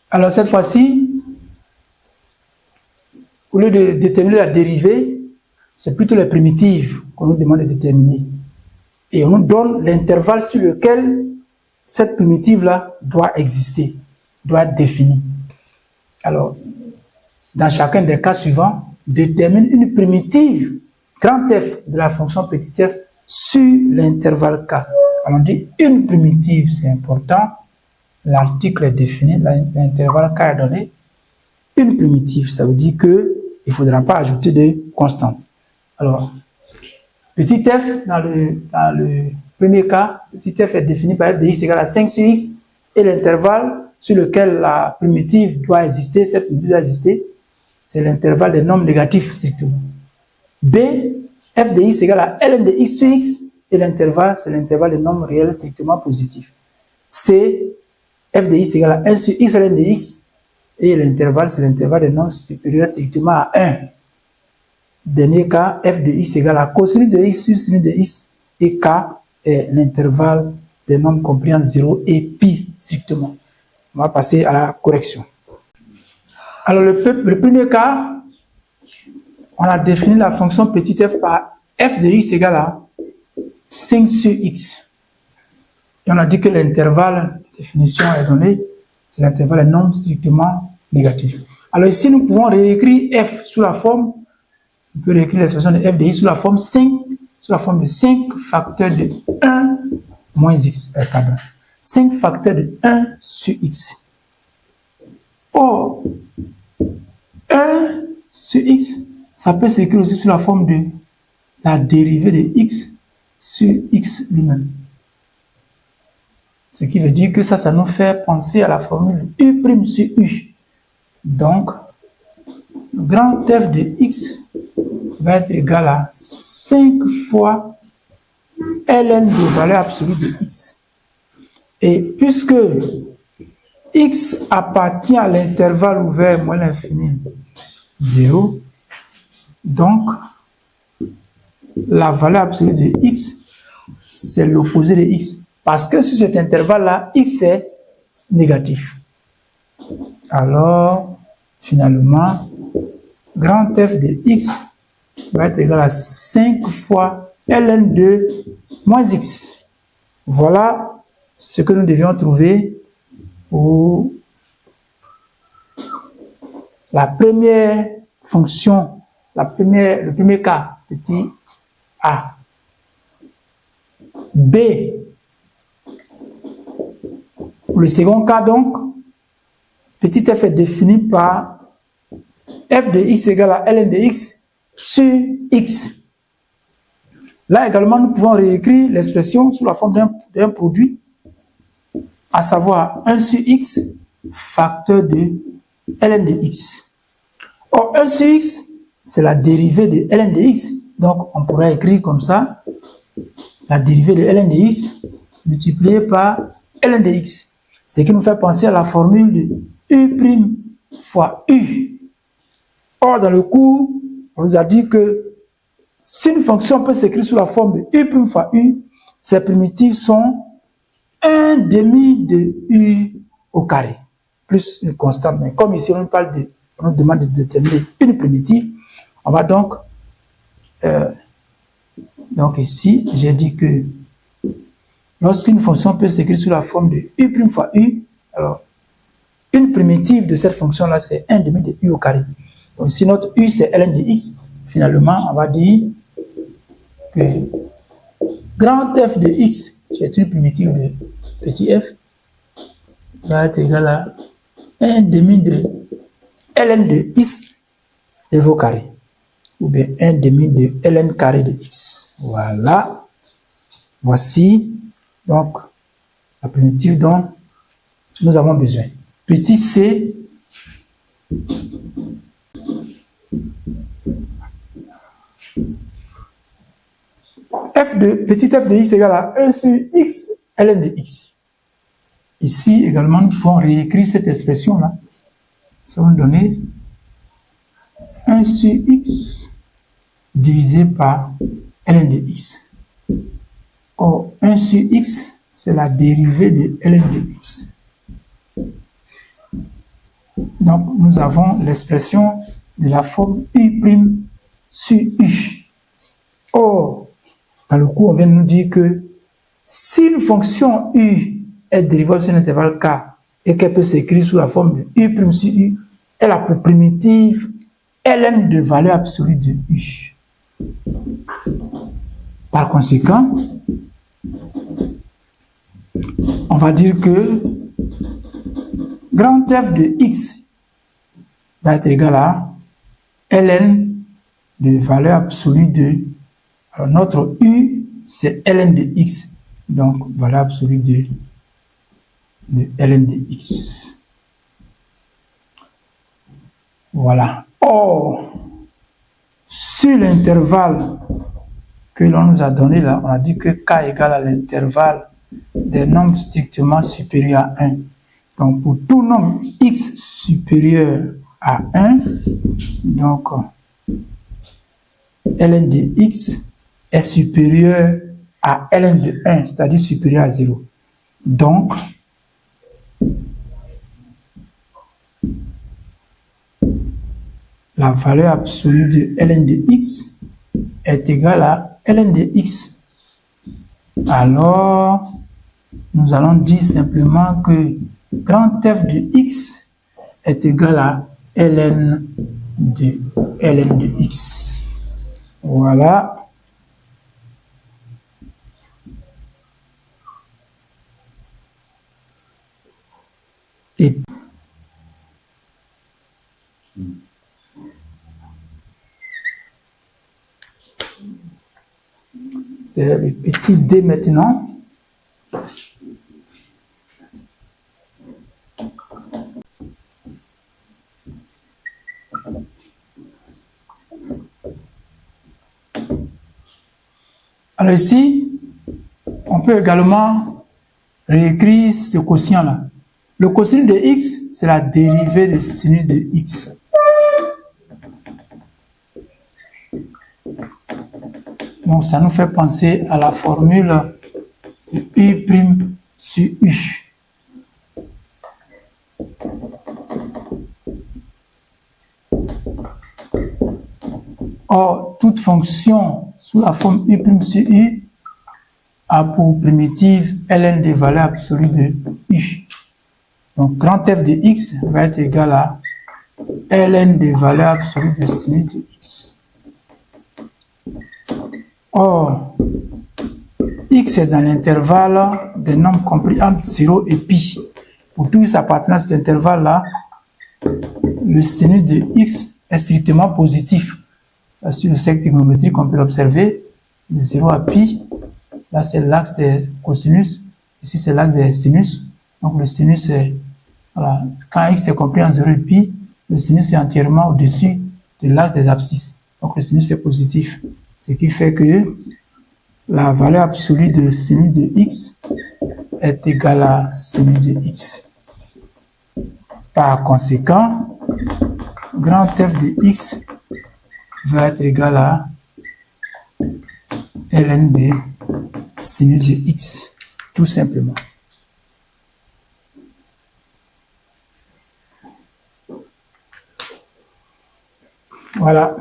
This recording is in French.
Alors cette fois-ci, au lieu de déterminer la dérivée, c'est plutôt les primitives qu'on nous demande de déterminer. Et on nous donne l'intervalle sur lequel cette primitive-là doit exister, doit être définie. Alors, dans chacun des cas suivants, détermine une primitive grand F de la fonction petit f sur l'intervalle K. Alors on dit une primitive, c'est important. L'article est défini, l'intervalle K est donné. Une primitive, ça veut dire qu'il ne faudra pas ajouter de constante. Alors, petit f, dans le premier cas, petit f est défini par f de x égale à 5 sur x et l'intervalle sur lequel la primitive doit exister, cette primitive doit exister, c'est l'intervalle des nombres négatifs strictement. B, f de x égale à ln de x sur x et l'intervalle, c'est l'intervalle des nombres réels strictement positifs. C, f de x égale à 1 sur x ln de x et l'intervalle, c'est l'intervalle des nombres supérieurs strictement à 1. Dernier cas, f de x égale à cosinus de x sur sinus de x et k est l'intervalle des nombres compris entre 0 et pi strictement. On va passer à la correction. Alors le premier cas, on a défini la fonction petit f par f de x égale à 5 sur x. Et on a dit que l'intervalle de définition est donné, c'est l'intervalle des nombres strictement négatifs. Alors ici, nous pouvons réécrire f sous la forme, on peut réécrire l'expression de f de x sous la forme 5, sous la forme de 5 facteurs de 1 moins x, pardon, 5 facteurs de 1 sur x. Or, 1 sur x, ça peut s'écrire aussi sous la forme de la dérivée de x sur x lui-même. Ce qui veut dire que ça nous fait penser à la formule u' sur u. Donc, grand f de x va être égal à 5 fois ln de valeur absolue de x. Et puisque x appartient à l'intervalle ouvert moins l'infini 0, donc la valeur absolue de x, c'est l'opposé de x. Parce que sur cet intervalle-là, x est négatif. Alors, finalement, grand f de x va être égal à 5 fois ln de moins x. Voilà ce que nous devions trouver pour la première fonction, le premier cas, petit a. B, pour le second cas donc, petit f est défini par f de x égale à ln de x sur x. Là également, nous pouvons réécrire l'expression sous la forme d'un produit, à savoir 1 sur x facteur de ln de x. Or, 1 sur x, c'est la dérivée de ln de x. Donc, on pourrait écrire comme ça, la dérivée de ln de x multipliée par ln de x. Ce qui nous fait penser à la formule de u' fois u. Or, dans le cours, on nous a dit que si une fonction peut s'écrire sous la forme de u' fois u, ses primitives sont 1 demi de u au carré, plus une constante. Mais comme ici, on nous demande de déterminer une primitive, on va donc ici, j'ai dit que lorsqu'une fonction peut s'écrire sous la forme de u' fois u, alors une primitive de cette fonction-là, c'est 1 demi de u au carré. Donc si notre u, c'est ln de x, finalement, on va dire que grand f de x, c'est une primitive de petit f, va être égal à 1 demi de ln de x au carré, ou bien 1 demi de ln carré de x. Voilà. Voici donc la primitive dont nous avons besoin. Petit c, petit f de x égale à 1 sur x ln de x. Ici également, nous pouvons réécrire cette expression-là. Ça va nous donner 1 sur x divisé par ln de x. Or, 1 sur x, c'est la dérivée de ln de x. Donc, nous avons l'expression de la forme U' sur U. Or, dans le cours, on vient de nous dire que si une fonction U est dérivable sur un intervalle K et qu'elle peut s'écrire sous la forme de U' sur U, elle a pour primitive ln de valeur absolue de U. Par conséquent, on va dire que grand F de x va être égal à ln de valeur absolue de... Alors notre U, c'est ln de x, donc valeur absolue de ln de x. Voilà. Or, sur l'intervalle que l'on nous a donné là, on a dit que k égale à l'intervalle des nombres strictement supérieurs à 1. Donc, pour tout nombre x supérieur à 1, donc ln de x est supérieur à ln de 1, c'est-à-dire supérieur à 0. Donc, la valeur absolue de ln de x est égale à ln de x. Alors, nous allons dire simplement que grand F de x est égal à ln de x. Voilà. Et c'est le petit d maintenant. Alors ici, on peut également réécrire ce quotient-là. Le cosinus de x, c'est la dérivée du sinus de x. Donc ça nous fait penser à la formule de U' sur U. Or, toute fonction sous la forme U' sur U a pour primitive ln des valeurs absolues de U. Donc, grand F de x va être égal à ln des valeurs absolues de sinus de x. Or, x est dans l'intervalle des nombres compris entre 0 et pi. Pour tout x appartenant à cet intervalle-là, le sinus de x est strictement positif. Là, sur le cercle trigonométrique, on peut l'observer, de 0 à pi. Là, c'est l'axe des cosinus. Ici, c'est l'axe des sinus. Donc, le sinus est... Voilà. Quand x est compris en 0 et pi, le sinus est entièrement au-dessus de l'axe des abscisses. Donc, le sinus est positif. Ce qui fait que la valeur absolue de sinus de x est égale à sinus de x. Par conséquent, grand F de x va être égal à ln de sinus de x, tout simplement. Voilà.